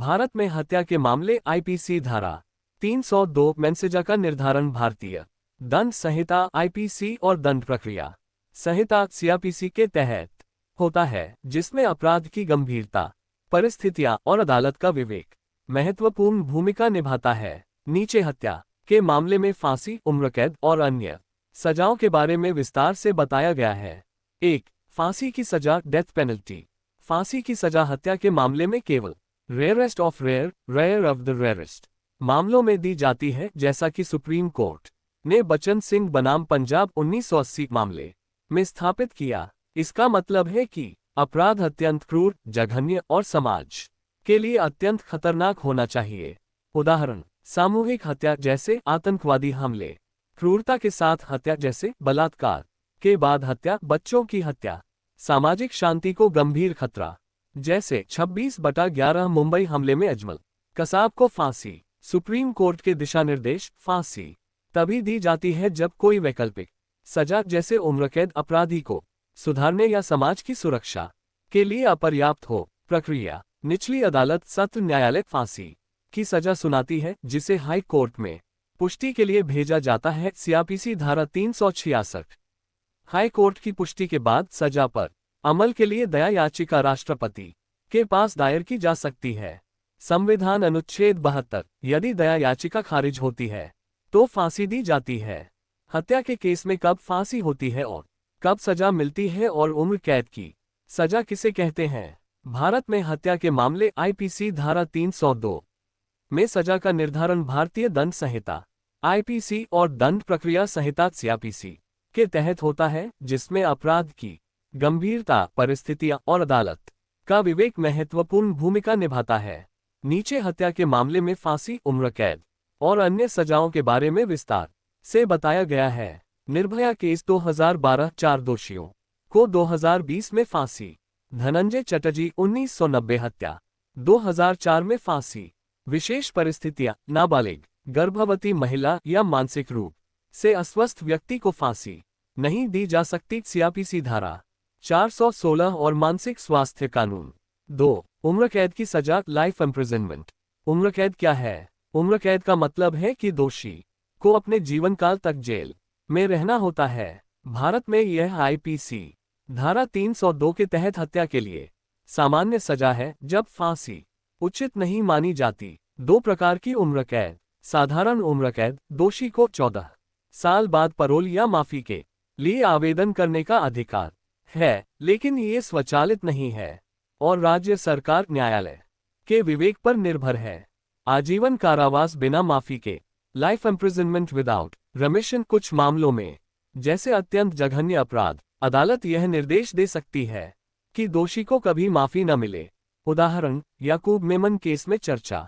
भारत में हत्या के मामले आईपीसी धारा 302 में सजा का निर्धारण भारतीय दंड संहिता आईपीसी और दंड प्रक्रिया संहिता सीआरपीसी के तहत होता है, जिसमें अपराध की गंभीरता, परिस्थितियां और अदालत का विवेक महत्वपूर्ण भूमिका निभाता है। नीचे हत्या के मामले में फांसी, उम्रकैद और अन्य सजाओं के बारे में विस्तार से बताया गया है। 1. फांसी की सजा, डेथ पेनल्टी। फांसी की सजा हत्या के मामले में केवल rarest of rare, rare of the rarest मामलों में दी जाती है, जैसा कि सुप्रीम कोर्ट ने बचन सिंह बनाम पंजाब 1980 मामले में स्थापित किया। इसका मतलब है कि अपराध अत्यंत क्रूर, जघन्य और समाज के लिए अत्यंत खतरनाक होना चाहिए। उदाहरण, सामूहिक हत्या जैसे आतंकवादी हमले, क्रूरता के साथ हत्या जैसे बलात्कार के बाद हत्या, बच्चों की हत्या, सामाजिक शांति को गंभीर खतरा जैसे 26/11 मुंबई हमले में अजमल कसाब को फांसी। सुप्रीम कोर्ट के दिशा निर्देश, फांसी तभी दी जाती है जब कोई वैकल्पिक सजा जैसे उम्रकैद अपराधी को सुधारने या समाज की सुरक्षा के लिए अपर्याप्त हो। प्रक्रिया, निचली अदालत सत्र न्यायालय फांसी की सजा सुनाती है, जिसे हाई कोर्ट में पुष्टि के लिए भेजा जाता है। सीआरपीसी धारा 366। हाई कोर्ट की पुष्टि के बाद सजा पर अमल के लिए दया याचिका राष्ट्रपति के पास दायर की जा सकती है। संविधान अनुच्छेद 72, यदि दया याचिका खारिज होती है तो फांसी दी जाती है। हत्या के केस में कब फांसी होती है और कब सजा मिलती है और उम्र कैद की सजा किसे कहते हैं? भारत में हत्या के मामले आईपीसी धारा 302 में सजा का निर्धारण भारतीय दंड संहिता आईपीसी और दंड प्रक्रिया संहिता सीआरपीसी के तहत होता है, जिसमें अपराध की गंभीरता, परिस्थितियां और अदालत का विवेक महत्वपूर्ण भूमिका निभाता है। नीचे हत्या के मामले में फांसी, उम्रकैद और अन्य सजाओं के बारे में विस्तार से बताया गया है। निर्भया केस 2012, 4 दोषियों को 2020 में फांसी। धनंजय चटर्जी 1990 हत्या, 2004 में फांसी। विशेष परिस्थितियां, नाबालिग, गर्भवती महिला या मानसिक रूप से अस्वस्थ व्यक्ति को फांसी नहीं दी जा सकती। सीआरपीसी धारा 416 और मानसिक स्वास्थ्य कानून 2। उम्रकैद की सजा, लाइफ इम्प्रिजनमेंट। उम्रकैद क्या है? उम्रकैद का मतलब है कि दोषी को अपने जीवन काल तक जेल में रहना होता है। भारत में यह आईपीसी धारा 302 के तहत हत्या के लिए सामान्य सजा है, जब फांसी उचित नहीं मानी जाती। 2 प्रकार की उम्र कैद। साधारण उम्र कैद, दोषी को 14 साल बाद पैरोल या माफी के लिए आवेदन करने का अधिकार है, लेकिन ये स्वचालित नहीं है और राज्य सरकार, न्यायालय के विवेक पर निर्भर है। आजीवन कारावास बिना माफी के, लाइफ इम्प्रिजनमेंट विदाउट रेमिशन। कुछ मामलों में, जैसे अत्यंत जघन्य अपराध, अदालत यह निर्देश दे सकती है कि दोषी को कभी माफी न मिले। उदाहरण, याकूब मेमन केस में चर्चा।